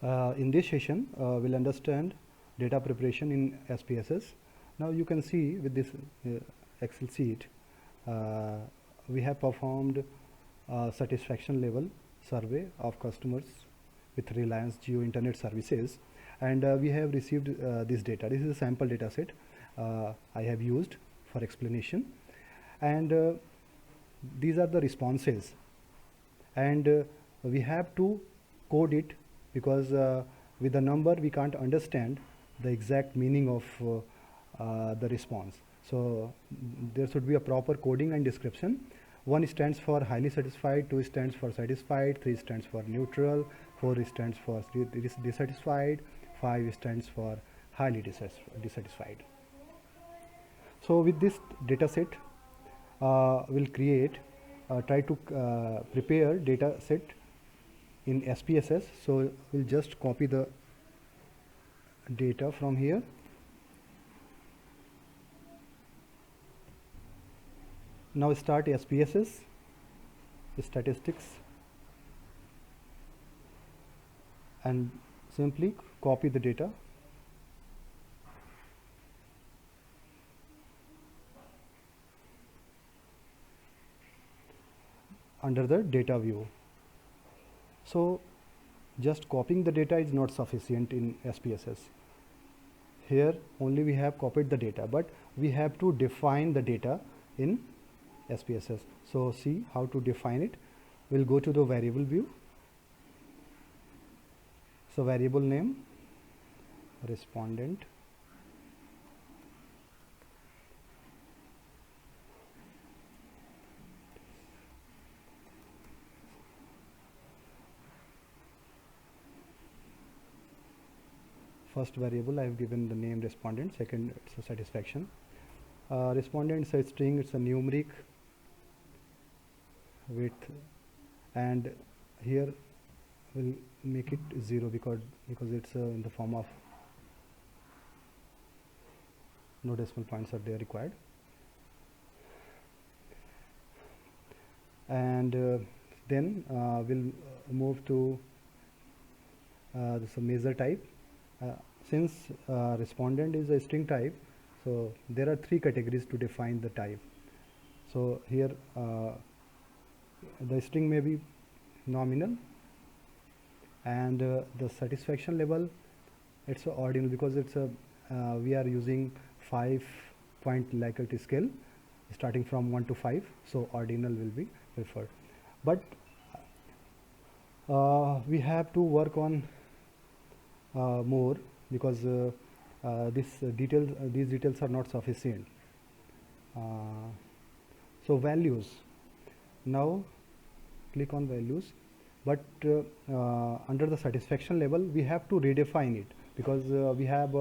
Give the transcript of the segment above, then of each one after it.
In this session, we'll understand data preparation in SPSS. Now you can see with this Excel sheet, we have performed a satisfaction level survey of customers with Reliance Jio Internet Services, and we have received this data. This is a sample data set I have used for explanation, and these are the responses, and we have to code it because with the number we can't understand the exact meaning of the response. So there should be a proper coding and description. 1 stands for highly satisfied, 2 stands for satisfied, 3 stands for neutral, 4 stands for dissatisfied, 5 stands for highly dissatisfied. So with this data set, we'll try to prepare data set in SPSS. So we'll just copy the data from here. Now start SPSS, statistics, and simply copy the data. Under the data view. So just copying the data is not sufficient in SPSS. Here only we have copied the data, but we have to define the data in SPSS. So see how to define it. We'll go to the variable view. So variable name, respondent, first variable I have given the name respondent, second it's a satisfaction. Respondent is a string, it's a numeric width, and here we'll make it 0 because it's in the form of no decimal points are there required. And then we'll move to this measure type. Since respondent is a string type, so there are 3 categories to define the type. So here the string may be nominal, and the satisfaction level, it's a ordinal because it's a we are using 5-point Likert scale starting from 1 to 5, so ordinal will be preferred. But we have to work on more because these details are not sufficient. So values, now click on values, but under the satisfaction level we have to redefine it because we have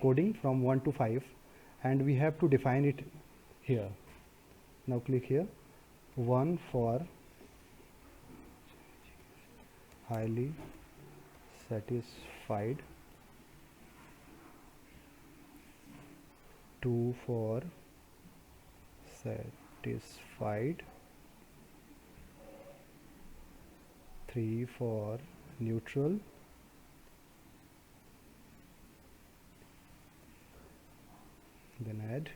coding from 1 to 5 and we have to define it here. Now click here, 1 for highly satisfied, 2 for satisfied, 3 for neutral, then add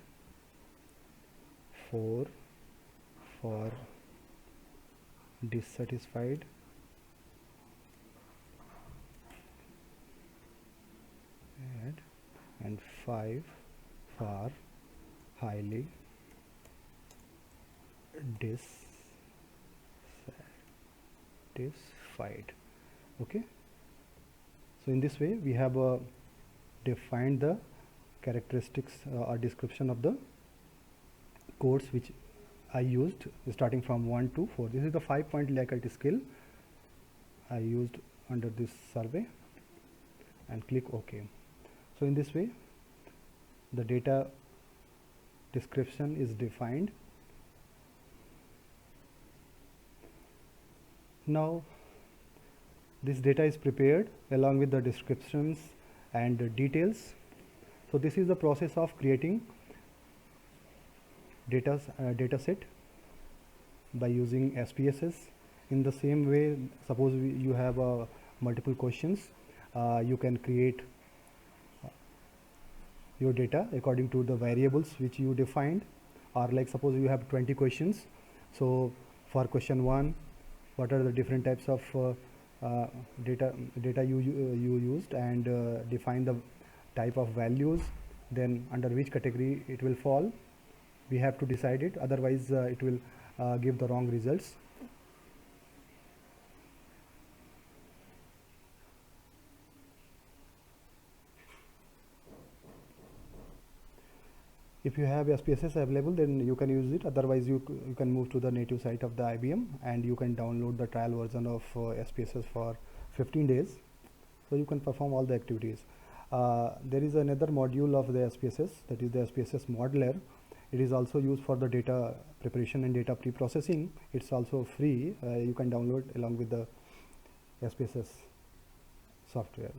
4 for dissatisfied, add, and 5 for highly dissatisfied. Okay, so in this way we have defined the characteristics or description of the codes which I used starting from 1 to 4. This is the 5-point Likert scale I used under this survey, and click OK. So in this way the data description is defined. Now this data is prepared along with the descriptions and the details. So this is the process of creating data set by using SPSS. In the same way, suppose you have a multiple questions. You can create your data according to the variables which you defined, or like suppose you have 20 questions. So for question 1, what are the different types of data you used, and define the type of values, then under which category it will fall. We have to decide it, otherwise it will give the wrong results. If you have SPSS available, then you can use it. Otherwise, you can move to the native site of the IBM and you can download the trial version of SPSS for 15 days. So you can perform all the activities. There is another module of the SPSS, that is the SPSS modeler. It is also used for the data preparation and data pre-processing. It's also free. You can download along with the SPSS software.